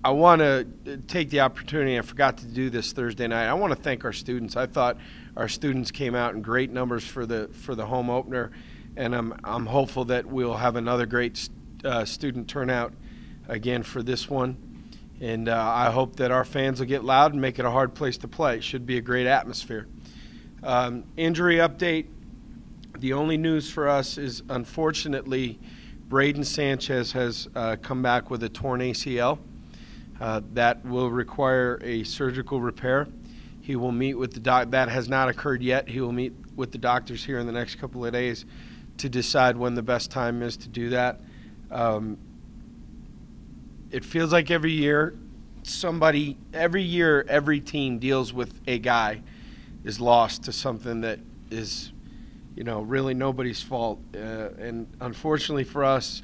I want to take the opportunity. I forgot to do this Thursday night. I want to thank our students. I thought our students came out in great numbers for the home opener, and I'm hopeful that we'll have another great student turnout again for this one. And I hope that our fans will get loud and make it a hard place to play. It should be a great atmosphere. Injury update. The only news for us is, unfortunately, Braden Sanchez has come back with a torn ACL. That will require a surgical repair. He will meet with the that has not occurred yet. He will meet with the doctors here in the next couple of days to decide when the best time is to do that. It feels like every year every team deals with a guy is lost to something that is, really nobody's fault. And unfortunately for us,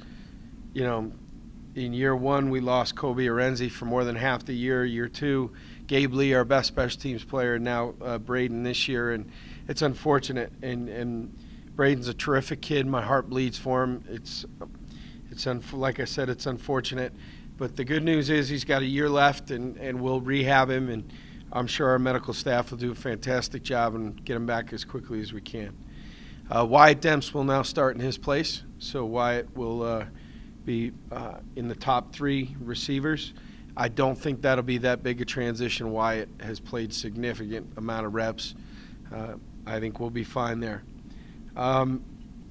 in year one, we lost Kobe Arenzi for more than half the year. Year two, Gabe Lee, our best special teams player, now Braden this year, and it's unfortunate. And Braden's a terrific kid. My heart bleeds for him. Like I said, it's unfortunate. But the good news is he's got a year left, and we'll rehab him, and I'm sure our medical staff will do a fantastic job and get him back as quickly as we can. Wyatt Demps will now start in his place, so Wyatt will be in the top 3 receivers. I don't think that'll be that big a transition. Wyatt has played significant amount of reps. I think we'll be fine there.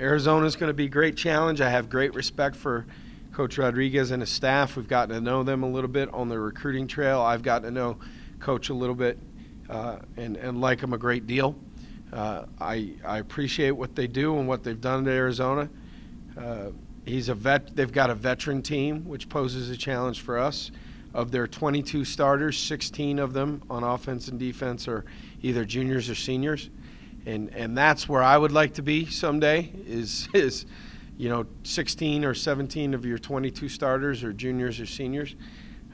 Arizona's going to be a great challenge. I have great respect for Coach Rodriguez and his staff. We've gotten to know them a little bit on the recruiting trail. I've gotten to know Coach a little bit and like him a great deal. I appreciate what they do and what they've done at Arizona. He's a vet. They've got a veteran team, which poses a challenge for us. Of their 22 starters, 16 of them on offense and defense are either juniors or seniors, and that's where I would like to be someday. Is 16 or 17 of your 22 starters are juniors or seniors.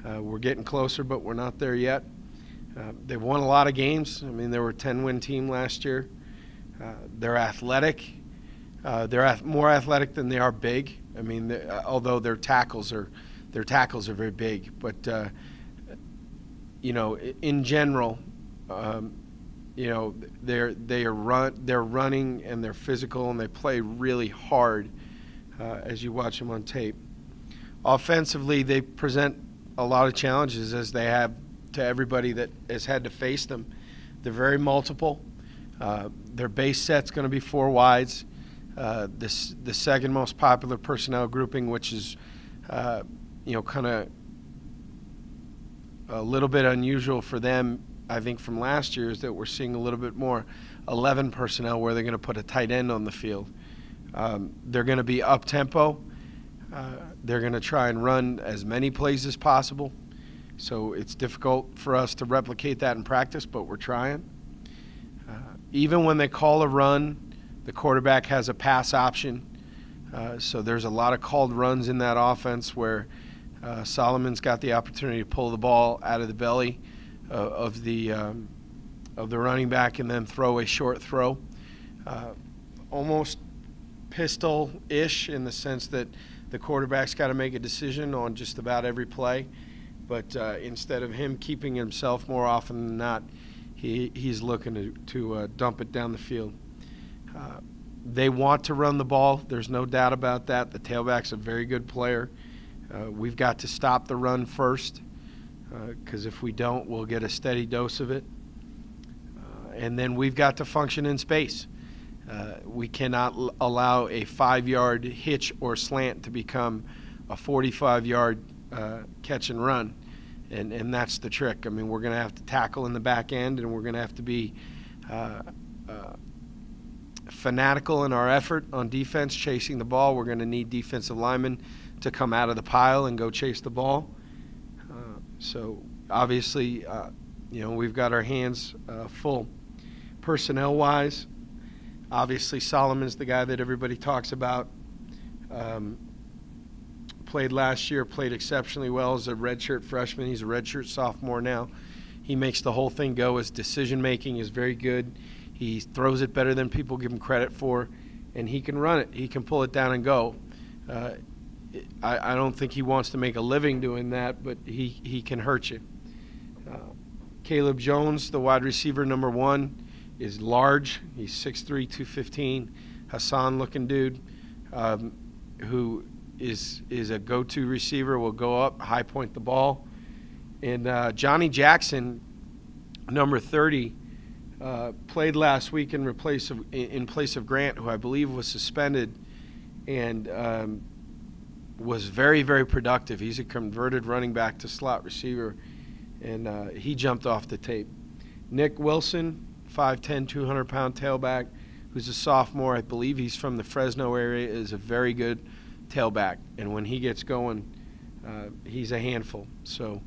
We're getting closer, but we're not there yet. They've won a lot of games. I mean, they were a 10-win team last year. They're athletic. They're more athletic than they are big. I mean, although their tackles are very big, but in general, they're running and they're physical and they play really hard as you watch them on tape. Offensively, they present a lot of challenges, as they have to everybody that has had to face them. They're very multiple. Their base set's going to be 4 wides. The second most popular personnel grouping, which is kind of a little bit unusual for them, I think, from last year, is that we're seeing a little bit more 11 personnel where they're going to put a tight end on the field. They're going to be up-tempo. They're going to try and run as many plays as possible. So it's difficult for us to replicate that in practice, but we're trying. Even when they call a run, the quarterback has a pass option. So there's a lot of called runs in that offense where Solomon's got the opportunity to pull the ball out of the belly of the running back and then throw a short throw. Almost pistol-ish in the sense that the quarterback's got to make a decision on just about every play. But instead of him keeping himself more often than not, he's looking to dump it down the field. They want to run the ball. There's no doubt about that. The tailback's a very good player. We've got to stop the run first, because if we don't, we'll get a steady dose of it. And then we've got to function in space. We cannot allow a 5-yard hitch or slant to become a 45-yard catch and run. And that's the trick. I mean, we're going to have to tackle in the back end, and we're going to have to be fanatical in our effort on defense, chasing the ball. We're going to need defensive linemen to come out of the pile and go chase the ball. So obviously, we've got our hands full. Personnel-wise, obviously Solomon's the guy that everybody talks about. Played last year, played exceptionally well as a redshirt freshman. He's a redshirt sophomore now. He makes the whole thing go. His decision-making is very good. He throws it better than people give him credit for, and he can run it. He can pull it down and go. I don't think he wants to make a living doing that, but he can hurt you. Caleb Jones, the wide receiver number 1, is large. He's 6'3", 215. Hassan-looking dude, who is a go-to receiver, will go up, high point the ball. And Johnny Jackson, number 30, played last week in place of Grant, who I believe was suspended, and was very, very productive. He's a converted running back to slot receiver, and he jumped off the tape. Nick Wilson, 5'10", 200-pound tailback, who's a sophomore. I believe he's from the Fresno area, is a very good tailback. And when he gets going, he's a handful. So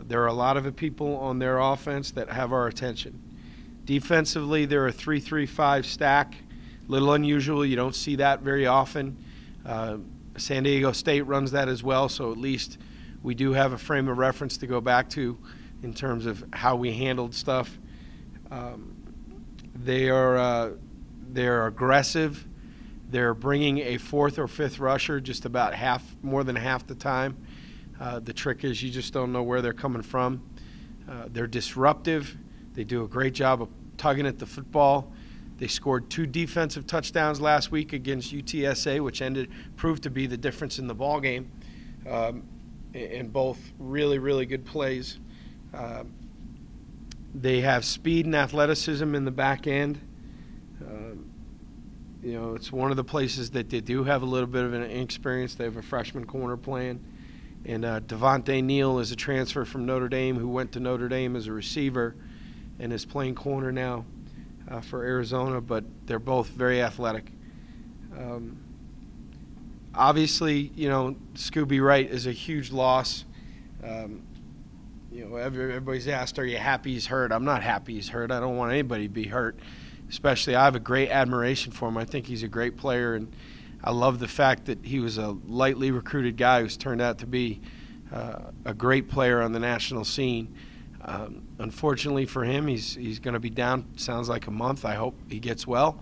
there are a lot of people on their offense that have our attention. Defensively, they're a 3-3-5 stack. A little unusual. You don't see that very often. San Diego State runs that as well, so at least we do have a frame of reference to go back to in terms of how we handled stuff. They're aggressive. They're bringing a 4th or 5th rusher just about more than half the time. The trick is you just don't know where they're coming from. They're disruptive. They do a great job of tugging at the football. They scored 2 defensive touchdowns last week against UTSA, which proved to be the difference in the ball game, and both really, really good plays. They have speed and athleticism in the back end. It's one of the places that they do have a little bit of an inexperience. They have a freshman corner playing. And Devontae Neal is a transfer from Notre Dame who went to Notre Dame as a receiver and is playing corner now for Arizona, but they're both very athletic. Obviously, Scooby Wright is a huge loss. Everybody's asked, are you happy he's hurt? I'm not happy he's hurt. I don't want anybody to be hurt. Especially, I have a great admiration for him. I think he's a great player, and I love the fact that he was a lightly recruited guy who's turned out to be a great player on the national scene. Unfortunately for him, he's going to be down, sounds like a month. I hope he gets well.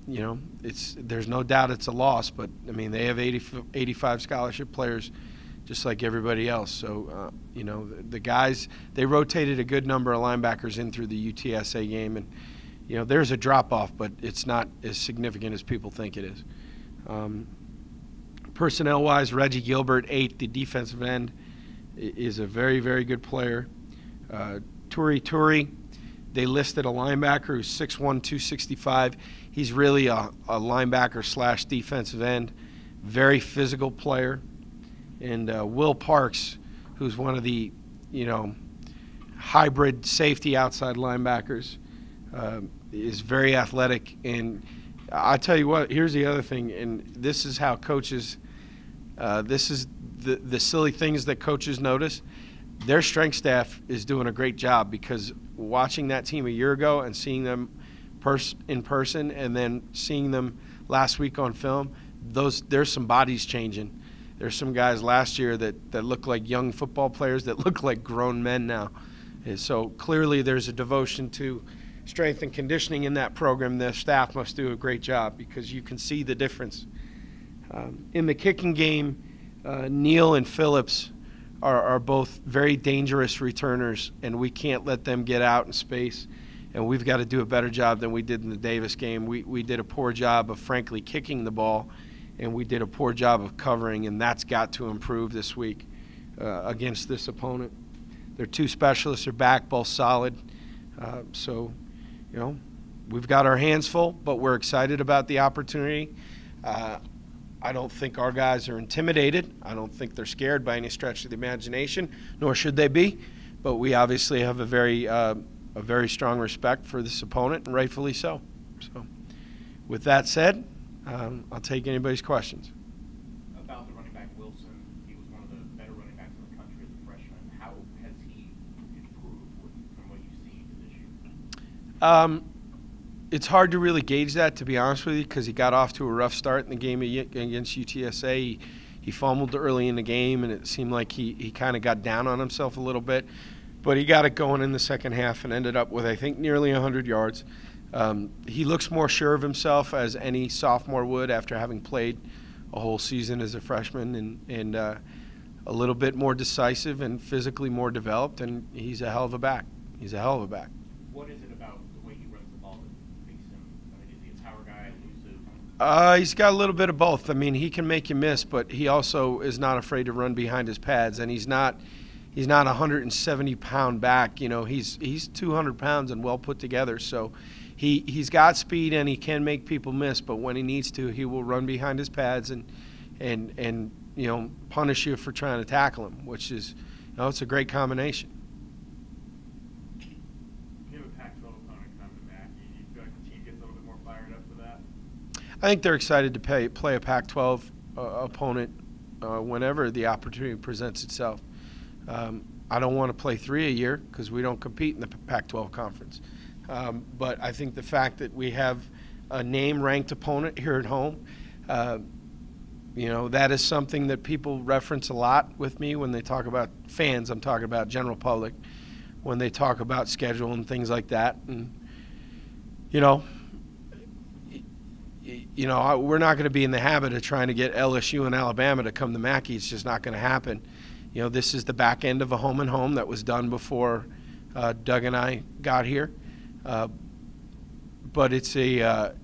There's no doubt it's a loss, but, I mean, they have 85 scholarship players just like everybody else. So, the guys, they rotated a good number of linebackers in through the UTSA game, and, there's a drop-off, but it's not as significant as people think it is. Personnel-wise, Reggie Gilbert, 8, the defensive end, is a very, very good player. Turi, they listed a linebacker who's 6'1", 265. He's really a linebacker / defensive end, very physical player. And Will Parks, who's one of the, hybrid safety outside linebackers, is very athletic. And I tell you what, here's the other thing, and this is how coaches, this is the silly things that coaches notice. Their strength staff is doing a great job, because watching that team a year ago and seeing them in person and then seeing them last week on film, there's some bodies changing. There's some guys last year that look like young football players that look like grown men now. And so clearly there's a devotion to strength and conditioning in that program. The staff must do a great job, because you can see the difference. In the kicking game, Neal and Phillips are both very dangerous returners, and we can't let them get out in space. And we've got to do a better job than we did in the Davis game. We did a poor job of, frankly, kicking the ball, and we did a poor job of covering, and that's got to improve this week against this opponent. Their 2 specialists are back, both solid. So, we've got our hands full, but we're excited about the opportunity. I don't think our guys are intimidated. I don't think they're scared by any stretch of the imagination, nor should they be. But we obviously have a very strong respect for this opponent, and rightfully so. So, with that said, I'll take anybody's questions. About the running back Wilson, he was one of the better running backs in the country as a freshman. How has he improved from what you've seen this year? It's hard to really gauge that, to be honest with you, because he got off to a rough start in the game against UTSA. He fumbled early in the game, and it seemed like he kind of got down on himself a little bit. But he got it going in the second half and ended up with, I think, nearly 100 yards. He looks more sure of himself, as any sophomore would, after having played a whole season as a freshman, and a little bit more decisive and physically more developed, and he's a hell of a back. He's a hell of a back. What is it about the way he runs the ball that makes him, I mean, is he a power guy, elusive? He's got a little bit of both. I mean, he can make you miss, but he also is not afraid to run behind his pads, and he's not a 170-pound back. You know, he's 200 pounds and well put together, so he's got speed and he can make people miss, but when he needs to, he will run behind his pads and you know, punish you for trying to tackle him, which is, you know, it's a great combination. You have a Pac-12 opponent coming back. You feel like the team gets a little bit more fired up for that? I think they're excited to play a Pac-12 opponent whenever the opportunity presents itself. I don't want to play 3 a year because we don't compete in the Pac-12 conference. But I think the fact that we have a name-ranked opponent here at home, you know, that is something that people reference a lot with me when they talk about fans. I'm talking about general public when they talk about schedule and things like that. And you know, we're not going to be in the habit of trying to get LSU and Alabama to come to Mackay. It's just not going to happen. You know, this is the back end of a home and home that was done before Doug and I got here. But it's a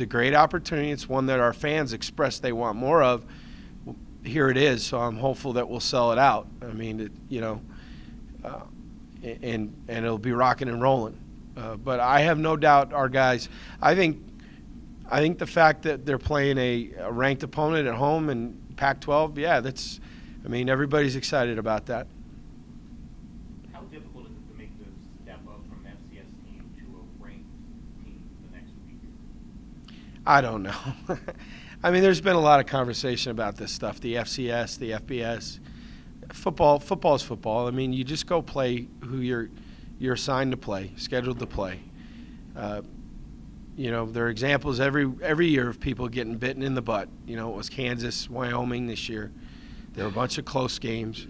great opportunity. It's one that our fans express they want more of. Here it is, so I'm hopeful that we'll sell it out. I mean, you know, and it'll be rocking and rolling. But I have no doubt our guys. I think the fact that they're playing a ranked opponent at home in Pac-12, yeah, that's. I mean, everybody's excited about that. How difficult is it to make the step up from an FCS team to a ranked team the next week? I don't know. I mean, there's been a lot of conversation about this stuff, the FCS, the FBS. Football is football. I mean, you just go play who you're assigned to play, scheduled to play. You know, there are examples every year of people getting bitten in the butt. You know, it was Kansas, Wyoming this year. There were a bunch of close games.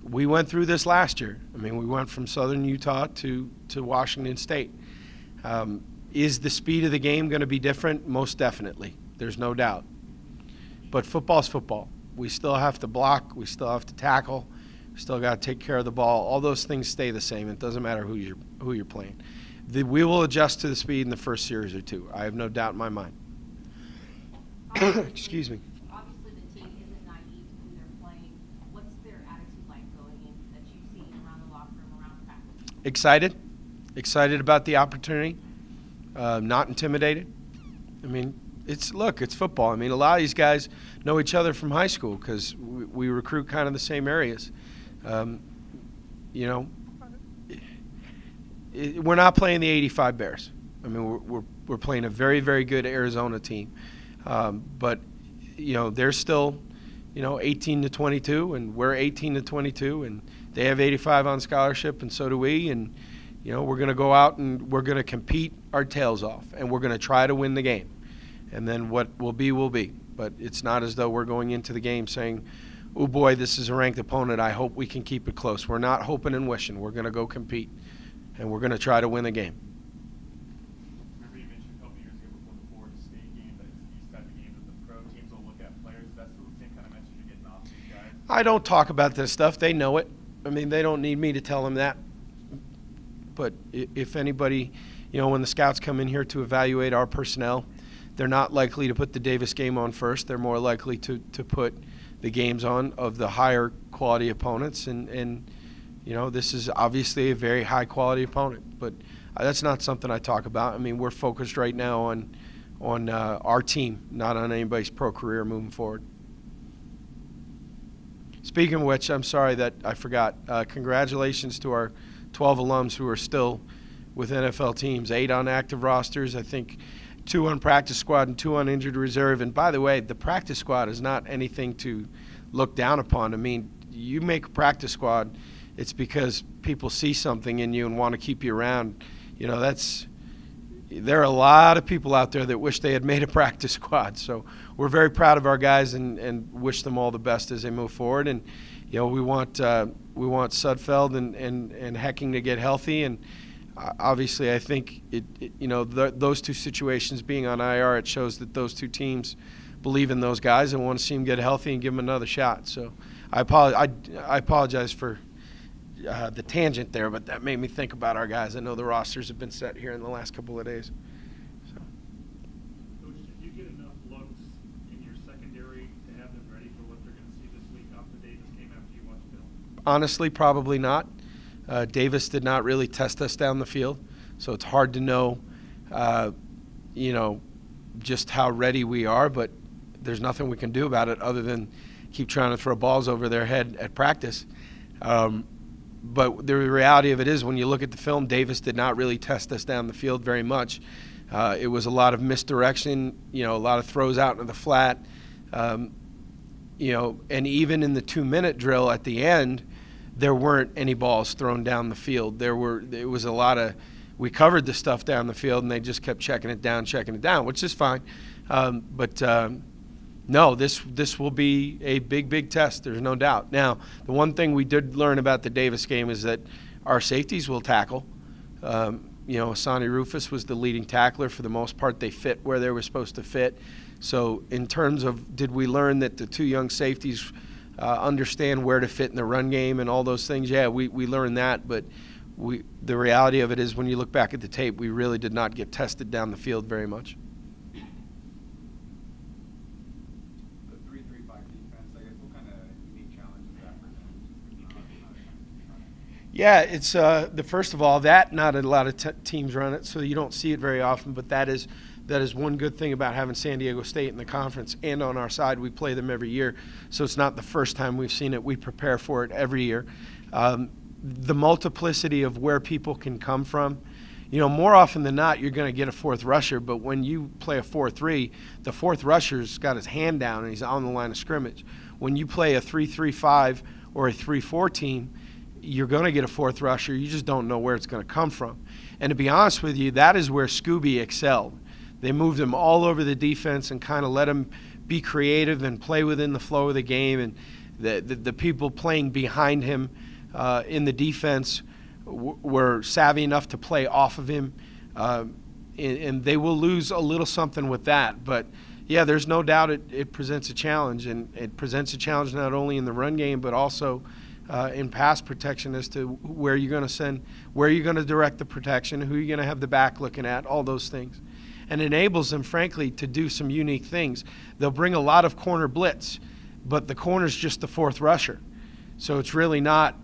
We went through this last year. I mean, we went from Southern Utah to Washington State. Is the speed of the game going to be different? Most definitely. There's no doubt. But football's football. We still have to block. We still have to tackle. We still got to take care of the ball. All those things stay the same. It doesn't matter who you're playing. We will adjust to the speed in the first series or two. I have no doubt in my mind. Excuse me. Obviously, the team isn't naive to who they're playing. What's their attitude like going in that you've seen around the locker room, around practice? Excited about the opportunity. Not intimidated. I mean, it's football. I mean, a lot of these guys know each other from high school because we recruit kind of the same areas. You know, we're not playing the '85 Bears. I mean, we're playing a very, very good Arizona team. But you know, they're still, you know, 18 to 22, and we're 18 to 22, and they have 85 on scholarship, and so do we. And you know, we're going to go out and we're going to compete our tails off, and we're going to try to win the game. And then what will be will be. But it's not as though we're going into the game saying, oh boy, this is a ranked opponent. I hope we can keep it close. We're not hoping and wishing. We're going to go compete, and we're going to try to win the game. Remember you mentioned a couple years ago before the Florida State game that it's these type of games that the pro teams will look at players. Is that still the same kind of message you're getting off these guys? I don't talk about this stuff. They know it. I mean, they don't need me to tell them that. But if anybody, you know, when the scouts come in here to evaluate our personnel, they're not likely to put the Davis game on first. They're more likely to put the games on of the higher quality opponents. And you know, this is obviously a very high quality opponent. But that's not something I talk about. I mean, we're focused right now on our team, not on anybody's pro career moving forward. Speaking of which, I'm sorry that I forgot. Congratulations to our 12 alums who are still with NFL teams, 8 on active rosters, I think 2 on practice squad and 2 on injured reserve. And by the way, the practice squad is not anything to look down upon. I mean, you make a practice squad, it's because people see something in you and want to keep you around. You know, there are a lot of people out there that wish they had made a practice squad. So we're very proud of our guys and wish them all the best as they move forward. And you know, we want Sudfeld and Hecking to get healthy, and obviously I think you know, those two situations being on IR, it shows that those two teams believe in those guys and want to see them get healthy and give them another shot. So I apologize for the tangent there, but that made me think about our guys. I know the rosters have been set here in the last couple of days. So. Coach, did you get enough looks in your secondary to have them ready for what they're going to see this week off the Davis game after you watch film? Honestly, probably not. Davis did not really test us down the field, so it's hard to know, just how ready we are, but there's nothing we can do about it other than keep trying to throw balls over their head at practice. But the reality of it is, when you look at the film, Davis did not really test us down the field very much. It was a lot of misdirection, a lot of throws out into the flat, and even in the 2-minute drill at the end, there weren't any balls thrown down the field. It was a lot of, we covered the stuff down the field, and they just kept checking it down, which is fine. No, this will be a big test. There's no doubt. Now, the one thing we did learn about the Davis game is that our safeties will tackle. Asani Rufus was the leading tackler. For the most part, they fit where they were supposed to fit. So in terms of, did we learn that the two young safeties understand where to fit in the run game and all those things? Yeah, we learned that. But the reality of it is, when you look back at the tape, we really did not get tested down the field very much. Yeah, it's first of all, that not a lot of teams run it, so you don't see it very often. But that is one good thing about having San Diego State in the conference, and on our side, we play them every year. So it's not the first time we've seen it. We prepare for it every year. The multiplicity of where people can come from. More often than not, you're going to get a fourth rusher, but when you play a 4-3, the fourth rusher's got his hand down and he's on the line of scrimmage. When you play a 3-3-5 or a 3-4 team, you're going to get a fourth rusher. You just don't know where it's going to come from. And to be honest with you, that is where Scooby excelled. They moved him all over the defense and kind of let him be creative and play within the flow of the game. And the people playing behind him in the defense were savvy enough to play off of him. And they will lose a little something with that. But, yeah, there's no doubt it presents a challenge. And it presents a challenge not only in the run game but also in pass protection as to where you're going to send, where you're going to direct the protection, who you're going to have the back looking at, all those things. And enables them, frankly, to do some unique things. They'll bring a lot of corner blitz, but the corner's just the fourth rusher. So it's really not,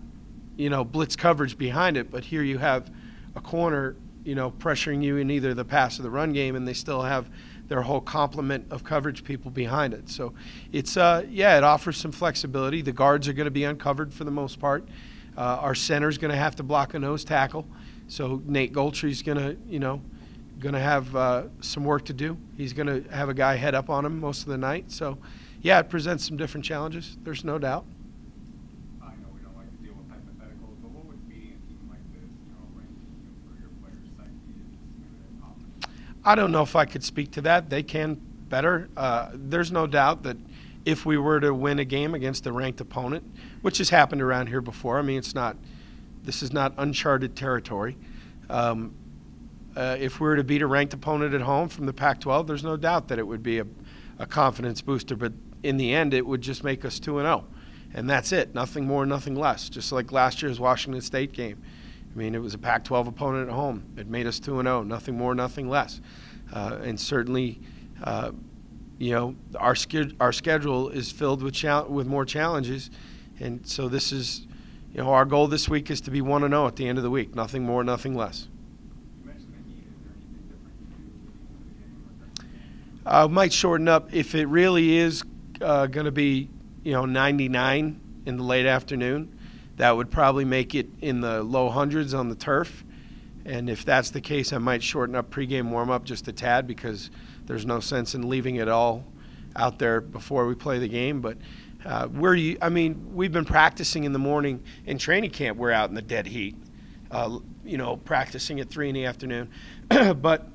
blitz coverage behind it, but here you have a corner, pressuring you in either the pass or the run game, and they still have their whole complement of coverage people behind it. So it's, it offers some flexibility. The guards are going to be uncovered for the most part. Our center's going to have to block a nose tackle. So Nate Goltry's going to have some work to do. He's going to have a guy head up on him most of the night. So, yeah, it presents some different challenges. There's no doubt. I know we don't like to deal with hypotheticals, but what would beating a team like this, rank for your players' psyche? I don't know if I could speak to that. They can better. There's no doubt that if we were to win a game against a ranked opponent, which has happened around here before, I mean, this is not uncharted territory. If we were to beat a ranked opponent at home from the Pac-12, there's no doubt that it would be a confidence booster. But in the end, it would just make us 2-0. And that's it. Nothing more, nothing less. Just like last year's Washington State game. I mean, it was a Pac-12 opponent at home. It made us 2-0. Nothing more, nothing less. And certainly, our schedule is filled with more challenges. And so this is, our goal this week is to be 1-0 at the end of the week. Nothing more, nothing less. Might shorten up if it really is going to be, 99 in the late afternoon. That would probably make it in the low hundreds on the turf. And if that's the case, I might shorten up pregame warm-up just a tad because there's no sense in leaving it all out there before we play the game. But we've been practicing in the morning. In training camp, we're out in the dead heat, practicing at 3 in the afternoon. But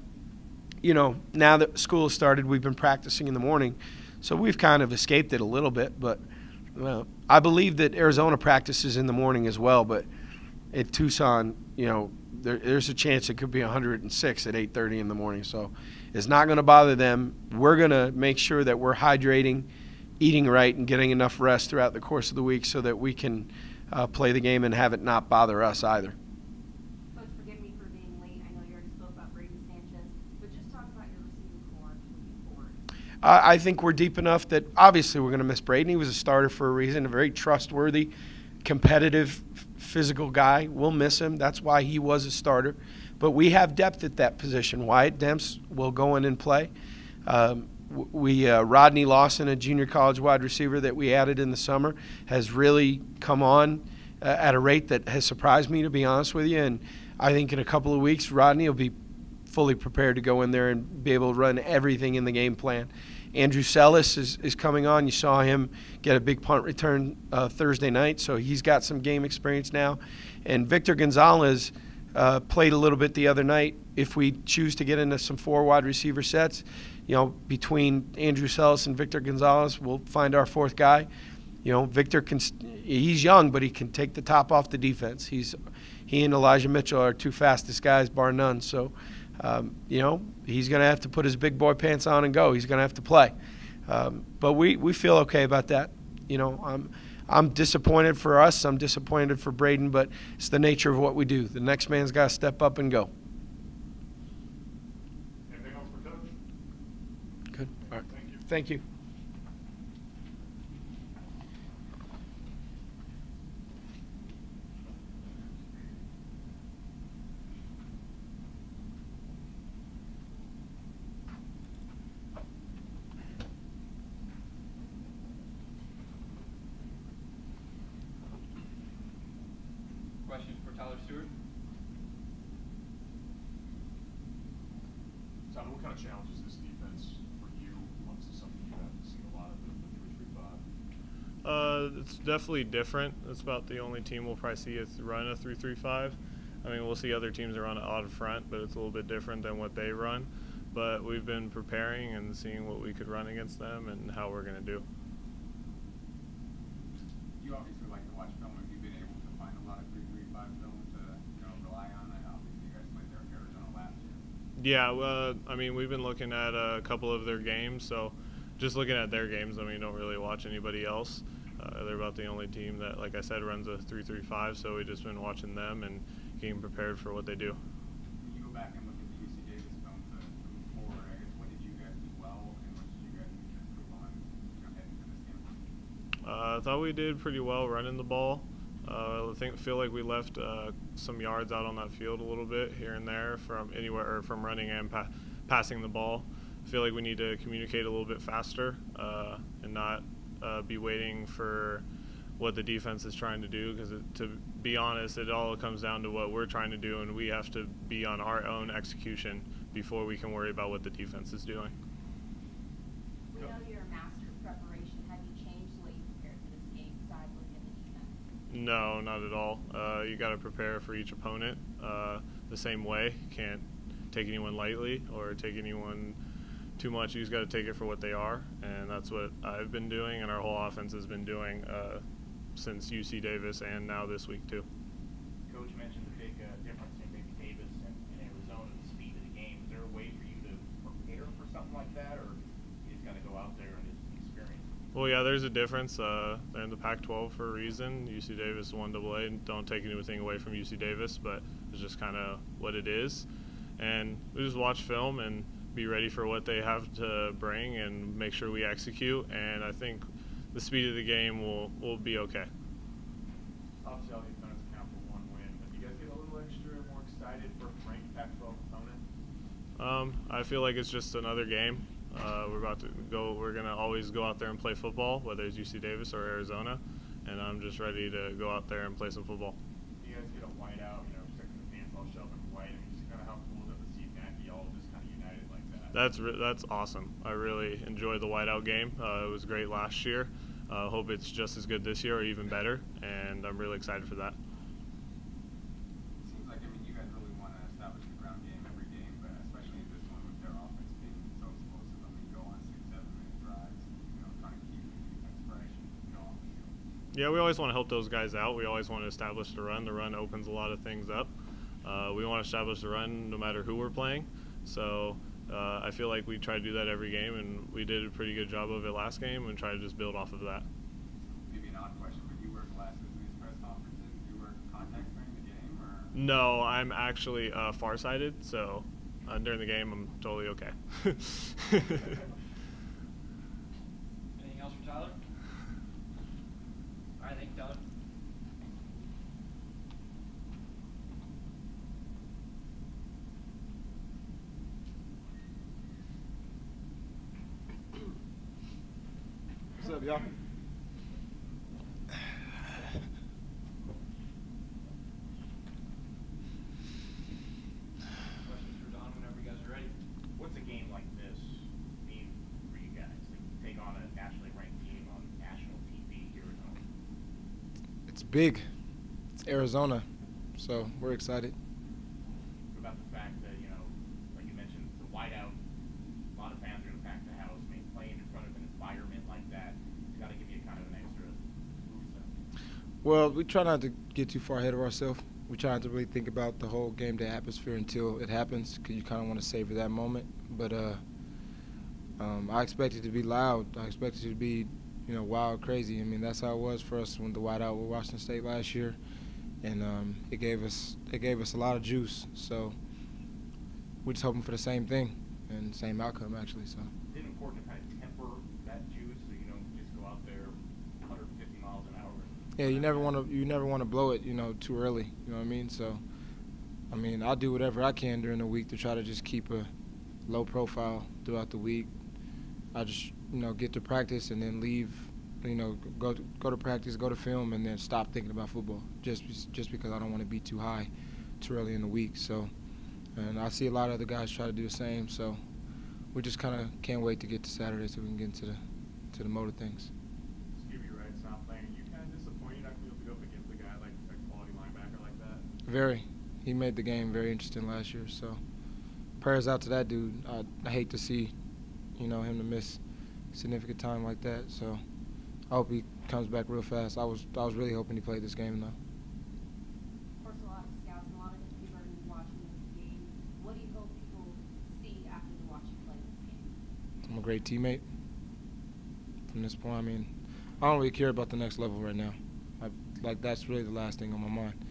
now that school has started, we've been practicing in the morning. So we've kind of escaped it a little bit. But I believe that Arizona practices in the morning as well. But, at Tucson, there's a chance it could be 106 at 8:30 in the morning. So it's not going to bother them. We're going to make sure that we're hydrating, eating right, and getting enough rest throughout the course of the week so that we can play the game and have it not bother us either. Coach, forgive me for being late. I know you already spoke about Brady Sanchez, but just talk about your receiving core moving forward. I think we're deep enough that obviously we're going to miss Brady. He was a starter for a reason, a very trustworthy, competitive, physical guy. We'll miss him. That's why he was a starter. But we have depth at that position. Wyatt Demps will go in and play. Rodney Lawson, a junior college wide receiver that we added in the summer, has really come on at a rate that has surprised me, to be honest with you. And I think in a couple of weeks, Rodney will be fully prepared to go in there and be able to run everything in the game plan. Andrew Sellis is coming on. You saw him get a big punt return Thursday night, so he's got some game experience now. And Victor Gonzalez played a little bit the other night. If we choose to get into some 4 wide receiver sets, between Andrew Sellis and Victor Gonzalez, we'll find our 4th guy. Victor he's young, but he can take the top off the defense. He and Elijah Mitchell are 2 fastest guys, bar none. So, he's going to have to put his big boy pants on and go. He's going to have to play. But we feel okay about that. I'm disappointed for us. I'm disappointed for Braden, but it's the nature of what we do. The next man's got to step up and go. Anything else for Coach? Good. All right. Thank you. Thank you. Questions for Tyler Stewart? Tyler, what kind of challenge is this defense for you? What's something you haven't seen a lot of the 3-3-5? It's definitely different. It's about the only team we'll probably see run a 3-3-5. I mean, we'll see other teams that run an odd front, but it's a little bit different than what they run. But we've been preparing and seeing what we could run against them and how we're going to do. You obviously like to watch film. Have you been able to find a lot of 3-3-5 film to rely on? I obviously you guys played there in Arizona last year. Yeah, well, I mean, we've been looking at a couple of their games, so just looking at their games, I mean, don't really watch anybody else. They're about the only team that, like I said, runs a 3-3-5, so we've just been watching them and getting prepared for what they do. When you go back and look at the UC Davis film to move forward, I guess what did you guys do well and what did you guys need to improve on heading into this game? I thought we did pretty well running the ball. Feel like we left some yards out on that field a little bit here and there from anywhere, or from running and passing the ball. I feel like we need to communicate a little bit faster and not be waiting for what the defense is trying to do, because to be honest, it all comes down to what we're trying to do, and we have to be on our own execution before we can worry about what the defense is doing. We know you're a master of preparation. Have you changed the way you prepare for this game besides looking at the defense? No, not at all. You got to prepare for each opponent the same way. Can't take anyone lightly or take anyone too much. You just got to take it for what they are, and that's what I've been doing, and our whole offense has been doing since UC Davis and now this week too. Coach mentioned the big difference in maybe Davis and Arizona, the speed of the game. Is there a way for you to prepare for something like that, or you just got to go out there and just experience? Well, yeah, there's a difference. They're in the Pac-12 for a reason. UC Davis 1AA. Don't take anything away from UC Davis, but it's just kind of what it is. And we just watch film and be ready for what they have to bring and make sure we execute. And I think the speed of the game will be okay. Obviously, all the opponents count for one win, but do you guys get a little extra more excited for a ranked Pac-12 opponent? I feel like it's just another game. We're gonna always go out there and play football, whether it's UC Davis or Arizona, and I'm just ready to go out there and play some football. Do you guys get a whiteout, six of the fans all show up in white? I mean, just kind of how cool is it to see Mackay all just kind of united like that? That's awesome. I really enjoyed the whiteout game. It was great last year. Hope it's just as good this year or even better, and I'm really excited for that. It seems like, you guys really want to establish the ground game every game, but especially in this one with their offense being so explosive. Go on 6-7 minute drives, trying to keep the defense fresh and off the field. Yeah, we always want to help those guys out. We always want to establish the run. The run opens a lot of things up. We want to establish the run no matter who we're playing. So I feel like we try to do that every game, and we did a pretty good job of it last game and try to just build off of that. Maybe an odd question, but you wear glasses in these press conferences. Do you wear contacts during the game? Or? No, I'm actually farsighted, so during the game I'm totally okay. Anything else for Tyler? All right, thank you, Tyler. What's up, y'all? Questions for Don whenever you guys are ready. What's a game like this mean for you guys? Like, you take on a nationally ranked team on national TV here at home. It's big. It's Arizona, so we're excited. What about the fact that, you know, like you mentioned, it's a whiteout, a lot of fans are going to pack the house. I mean, playing in front of an environment like that, it's got to give you kind of an extra boost up. Well, we try not to get too far ahead of ourselves. We try not to really think about the whole game day atmosphere until it happens, because you kind of want to savor that moment. But I expect it to be loud. I expect it to be, you know, wild, crazy. I mean, that's how it was for us when the whiteout with Washington State last year, and it gave us a lot of juice. So we're just hoping for the same thing and same outcome, actually. So. Is it important to kind of temper that juice so you don't just go out there 150 miles an hour? Yeah, you never want to blow it, you know, too early. You know what I mean? So, I mean, I'll do whatever I can during the week to try to just keep a low profile throughout the week. I just, you know, get to practice and then leave, you know, go to practice, go to film, and then stop thinking about football just because I don't want to be too high too early in the week. So, and I see a lot of other guys try to do the same. So, we just kind of can't wait to get to Saturday so we can get into the mode of things. Stewart, right? It's not playing. Are you kind of disappointed not being able to go up against a guy like a quality linebacker like that? Very. He made the game very interesting last year. So, prayers out to that dude. I hate to see, you know, him to miss significant time like that. So, I hope he comes back real fast. I was really hoping he played this game though. Of course, a lot of scouts and a lot of people are going to be watching this game. What do you hope people see after they watch you play this game? I'm a great teammate. From this point, I mean, I don't really care about the next level right now. That's really the last thing on my mind.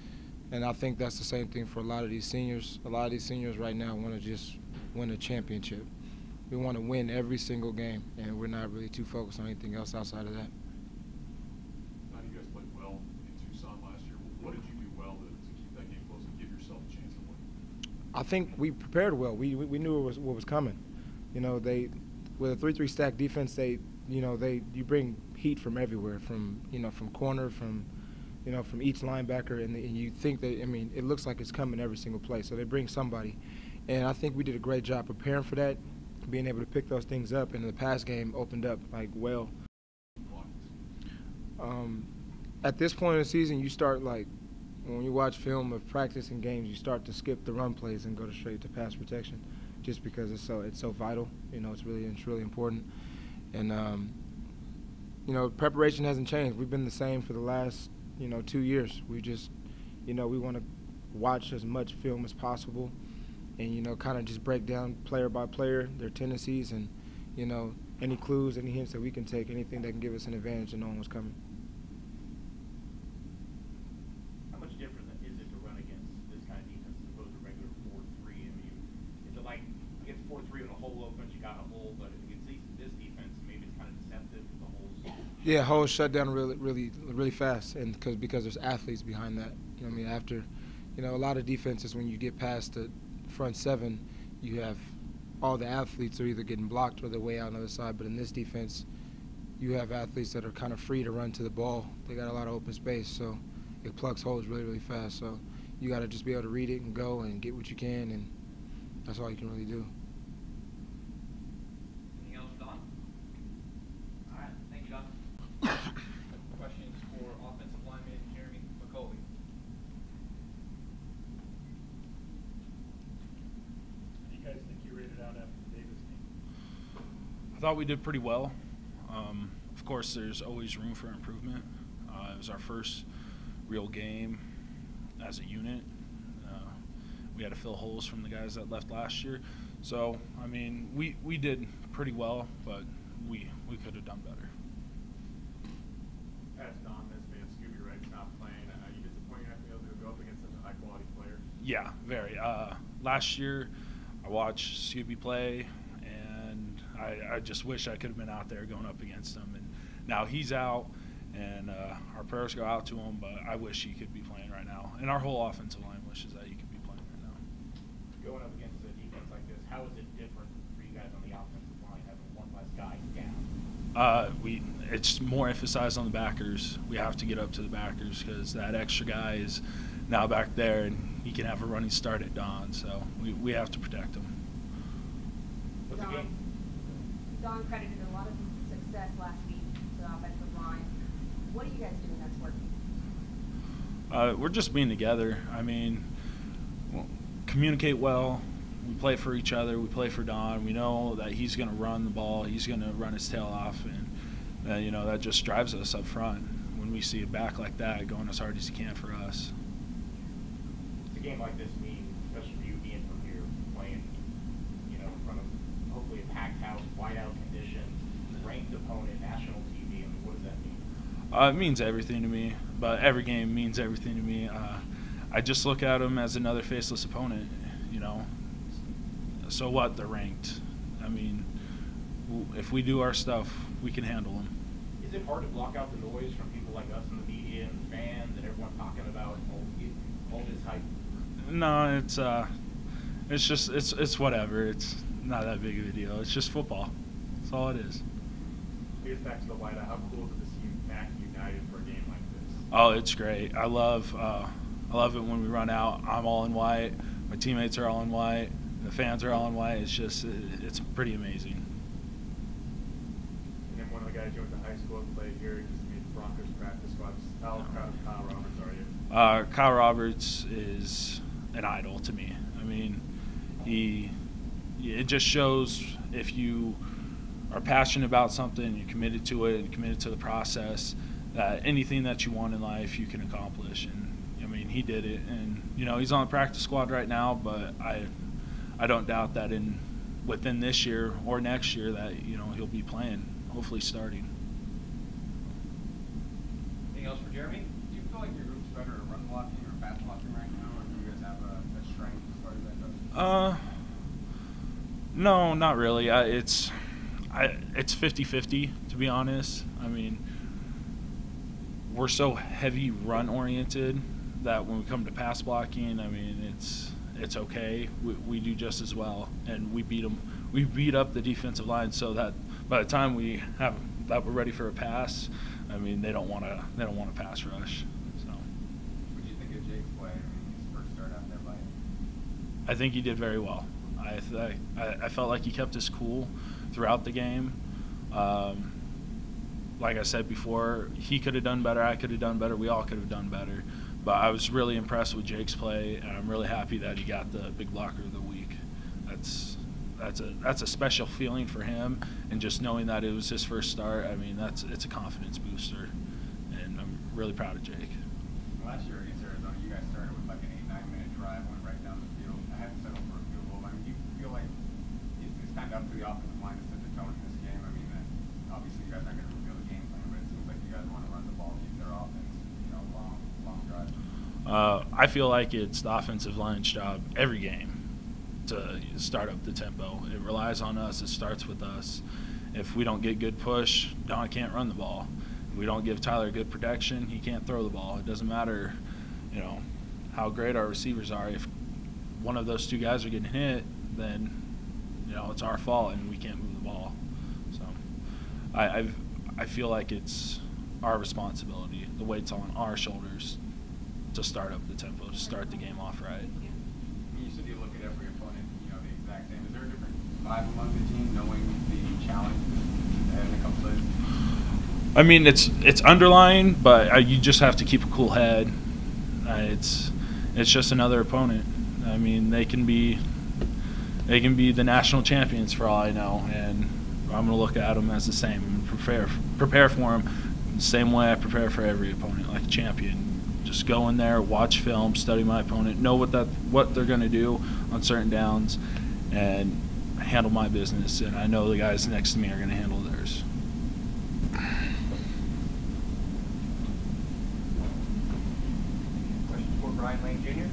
And I think that's the same thing for a lot of these seniors. A lot of these seniors right now want to just win a championship. We want to win every single game, and we're not really too focused on anything else outside of that. Now, you guys played well in Tucson last year. What did you do well to keep that game close and give yourself a chance to win? I think we prepared well. We knew what was coming. You know, with a 3-3 stack defense, you bring heat from everywhere, from corner, from each linebacker, and you think that, I mean, it looks like it's coming every single play. So they bring somebody, and I think we did a great job preparing for that, being able to pick those things up, and the pass game opened up well. At this point in the season, you start, like, when you watch film of practice and games, you start to skip the run plays and go straight to pass protection, just because it's so vital. You know, it's really important. And you know, preparation hasn't changed. We've been the same for the last 2 years. We just, we want to watch as much film as possible, and kind of just break down player by player their tendencies, and any clues, any hints that we can take, anything that can give us an advantage of knowing what's coming. How much different is it to run against this kind of defense as opposed to regular 4-3? I mean, is it like against 4-3 when a hole opens, you got a hole, but against this defense, maybe it's kind of deceptive. The holes. Yeah, holes shut down really fast, and because there's athletes behind that. You know what I mean? After, a lot of defenses, when you get past the front seven, you have all the athletes are either getting blocked or they're way out on the other side. But in this defense, you have athletes that are kind of free to run to the ball. They got a lot of open space, so it plugs holes really fast. So you got to just be able to read it and go and get what you can, and that's all you can really do. Anything else, Don? All right, thank you, Don. Questions for offensive lineman Jeremy Macauley. How do you guys think you rated out after the Davis game? I thought we did pretty well. Of course, there's always room for improvement. It was our first real game as a unit. We had to fill holes from the guys that left last year. So, I mean, we did pretty well, but we could have done better. As Don, this man, Scooby Wright's not playing. Are you disappointed not being able to go up against such a high-quality player? Yeah, very. Last year, I watched Scooby play, and I just wish I could have been out there going up against him. And now he's out, and our prayers go out to him, but I wish he could be playing right now. And our whole offensive line wishes that he could be playing right now. Going up against a defense like this, how is it different for you guys on the offensive line having one less guy down? It's more emphasized on the backers. We have to get up to the backers because that extra guy is now back there, and he can have a running start at dawn. So we have to protect him. What's the game? Don credited a lot of success last week to the offensive line. What are you guys doing that's working? We're just being together. I mean, communicate well. We play for each other. We play for Don. We know that he's going to run the ball. He's going to run his tail off, and that just drives us up front when we see a back like that going as hard as he can for us. What's a game like this mean, especially for you being from here, playing, in front of hopefully a packed house, whiteout conditions, ranked opponent, national TV? I mean, what does that mean? It means everything to me, but every game means everything to me. I just look at them as another faceless opponent, So what? They're ranked. I mean, if we do our stuff, we can handle them. Is it hard to block out the noise from people like us in the media and the fans and everyone talking about all this hype? No, it's whatever. It's not that big of a deal. It's just football. That's all it is. I guess back to the whiteout, how cool is it to see you back united for a game like this? Oh, it's great. I love it when we run out. I'm all in white. My teammates are all in white. The fans are all in white. It's pretty amazing. And then one of the guys you went to high school and played here, just made the Broncos practice squad. How proud of Kyle Roberts are you? Kyle Roberts is an idol to me. I mean, it just shows if you are passionate about something, you're committed to it, and committed to the process, that anything that you want in life you can accomplish. And I mean, he did it. And he's on the practice squad right now, but I don't doubt that within this year or next year that he'll be playing, hopefully starting. Anything else for Jeremy? Do you feel like your group's better at run blocking or pass blocking right now, or do you guys have a strength as far as that goes? No, not really. It's 50-50, to be honest. I mean, we're so heavy run oriented that when we come to pass blocking, I mean, it's okay. We do just as well, and we beat them. We beat up the defensive line so that by the time we're ready for a pass, I mean, they don't want to pass rush. So. What do you think of Jake's play? I mean, his first start out there by you? I think he did very well. I felt like he kept his cool throughout the game. Like I said before, he could have done better. I could have done better. We all could have done better. But I was really impressed with Jake's play, and I'm really happy that he got the big blocker of the week. That's a special feeling for him, and just knowing that it was his first start, I mean, it's a confidence booster, and I'm really proud of Jake. Last year against Arizona, you guys started with like an 8-9 minute drive, went right down the field. I hadn't settled for a field goal. I mean, do you feel like it's kind of up to the offensive line to set the tone in this game? I mean, obviously you guys aren't going to reveal the game plan, but it seems like you guys want to run the ball, keep their offense, long drive. I feel like it's the offensive line's job every game to start up the tempo. It relies on us. It starts with us. If we don't get good push, Don can't run the ball. If we don't give Tyler good protection, he can't throw the ball. It doesn't matter, how great our receivers are. If one of those two guys are getting hit, then it's our fault and we can't move the ball. So I feel like it's our responsibility. The weight's on our shoulders to start up the tempo, to start the game off right. You said you look at every opponent, the exact same. Is there a different vibe among the team, knowing the challenge ahead when it comes to this? I mean, it's underlying, but you just have to keep a cool head. It's just another opponent. I mean, they can be the national champions for all I know, and I'm going to look at them as the same and prepare for them Same way I prepare for every opponent, like a champion. Just go in there, watch film, study my opponent, know what they're going to do on certain downs, and handle my business. And I know the guys next to me are going to handle theirs. Question for Bryan Jr.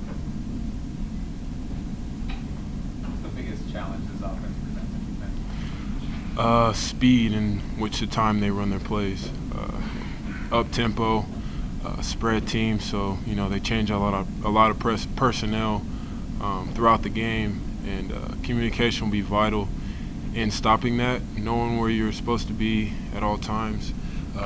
What's the biggest challenge this offense presents in defense? Speed in which the time they run their plays. Up tempo, spread team, so they change a lot of personnel throughout the game, and communication will be vital in stopping that. Knowing where you're supposed to be at all times,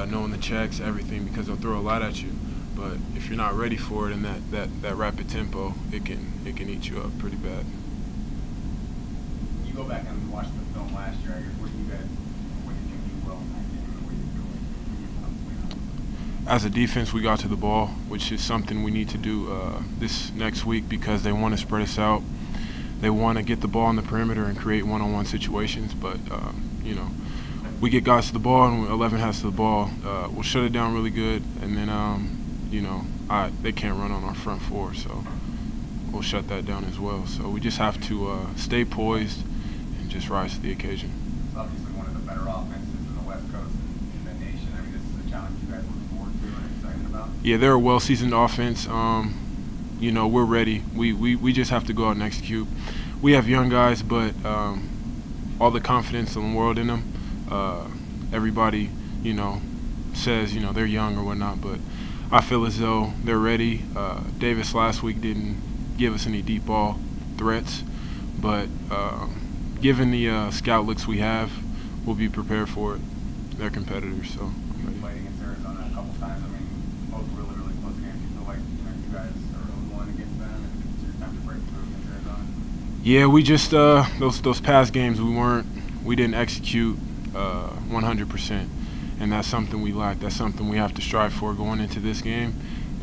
knowing the checks, everything, because they'll throw a lot at you. But if you're not ready for it in that rapid tempo, it can eat you up pretty bad. You go back and watch the film last year. I guess what did you do well in that game, and what do you feel like you possibly not? As a defense, we got to the ball, which is something we need to do this next week, because they want to spread us out. They want to get the ball on the perimeter and create one-on-one situations. But we get guys to the ball, and 11 has to the ball. We'll shut it down really good, and then they can't run on our front four, so we'll shut that down as well. So we just have to stay poised and just rise to the occasion. It's obviously one of the better offenses in the West Coast in the nation. I mean, this is a challenge you guys look forward to and excited about. Yeah, they're a well-seasoned offense. We're ready. We just have to go out and execute. We have young guys, but all the confidence in the world in them. Everybody, says, they're young or whatnot, but I feel as though they're ready. Davis last week didn't give us any deep ball threats, but given the scout looks we have, we'll be prepared for it. They're competitors, so I'm ready. You played against Arizona a couple times. I mean, both really, really close games. You feel like you guys are really going against them, and it's your time to break through against Arizona? Yeah, we just those past games we didn't execute 100%, and that's something we lack. That's something we have to strive for going into this game,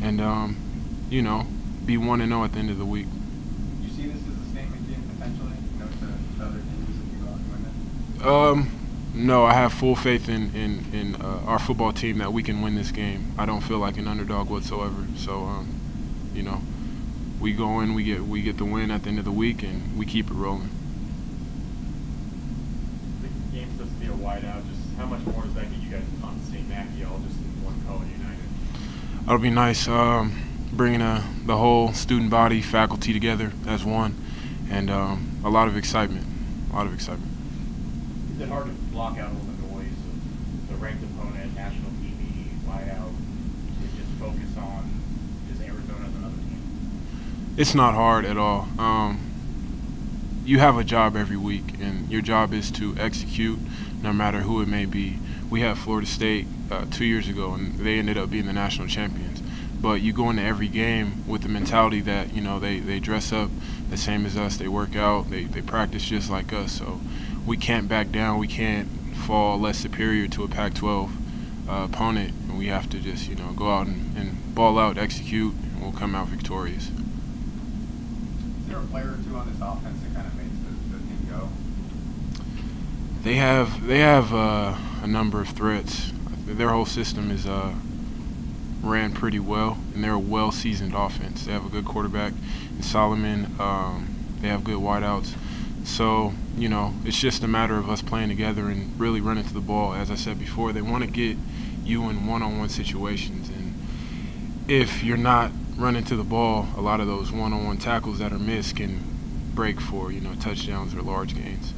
and be 1-0 at the end of the week. You see this as a statement game potentially, to other teams if you go out and win this? No, I have full faith in our football team that we can win this game. I don't feel like an underdog whatsoever. So, we go in, we get the win at the end of the week, and we keep it rolling. The game's supposed to be a whiteout. Just how much more does that get you guys on St. Mackay all just in one color united? That'll be nice. Bringing the whole student body, faculty together as one, and a lot of excitement. Is it hard to block out all the noise of the ranked opponent, national TV, whiteout, and just focus on just Arizona as another team? It's not hard at all. You have a job every week, and your job is to execute no matter who it may be. We had Florida State 2 years ago, and they ended up being the national champions. But you go into every game with the mentality that, they dress up the same as us, they work out, they practice just like us. So we can't back down, we can't fall less superior to a Pac-12 opponent, and we have to just, go out and ball out, execute, and we'll come out victorious. Is there a player or two on this offense that kind of makes the team go? They have a number of threats. Their whole system is ran pretty well, and they're a well-seasoned offense. They have a good quarterback in Solomon. They have good wideouts. So, it's just a matter of us playing together and really running to the ball. As I said before, they want to get you in one-on-one situations, and if you're not running to the ball, a lot of those one-on-one tackles that are missed can break for, touchdowns or large gains.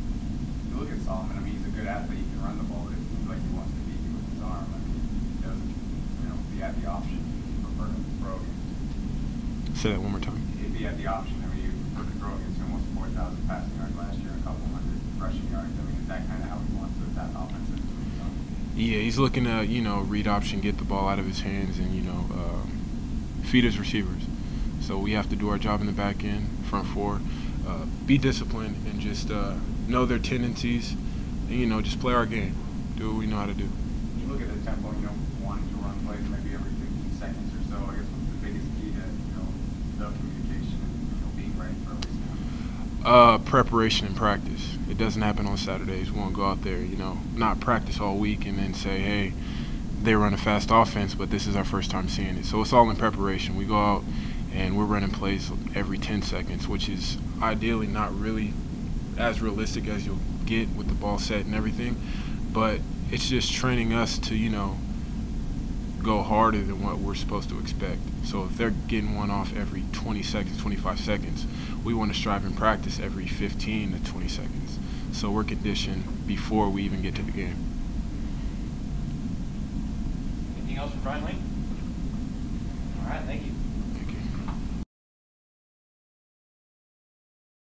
You look at Solomon, I mean, he's a good athlete, he can run the ball, but it seems like he wants to beat you with his arm. I mean, he doesn't, if he had the option, he'd prefer to throw against you. Say that one more time. If he had the option, I mean, he'd prefer to throw against you, almost 4,000 passing yards last year, a couple hundred rushing yards. I mean, is that kind of how he wants to attack offenses? Yeah, he's looking to, read option, get the ball out of his hands, and, feed his receivers. So we have to do our job in the back end, front four, be disciplined, and just know their tendencies, and, just play our game, do what we know how to do. You look at the tempo, wanting to run plays maybe every 15 seconds or so. I guess what's the biggest key to, the communication and, being ready for every snap? Preparation and practice. It doesn't happen on Saturdays. We won't go out there, not practice all week and then say, hey, they run a fast offense, but this is our first time seeing it. So it's all in preparation. We go out and we're running plays every 10 seconds, which is ideally not really as realistic as you'll get with the ball set and everything. But it's just training us to, you know, go harder than what we're supposed to expect. So if they're getting one off every 20 seconds, 25 seconds, we want to strive in practice every 15 to 20 seconds. So we're conditioned before we even get to the game. Anything else from Bryan Lane? All right, thank you.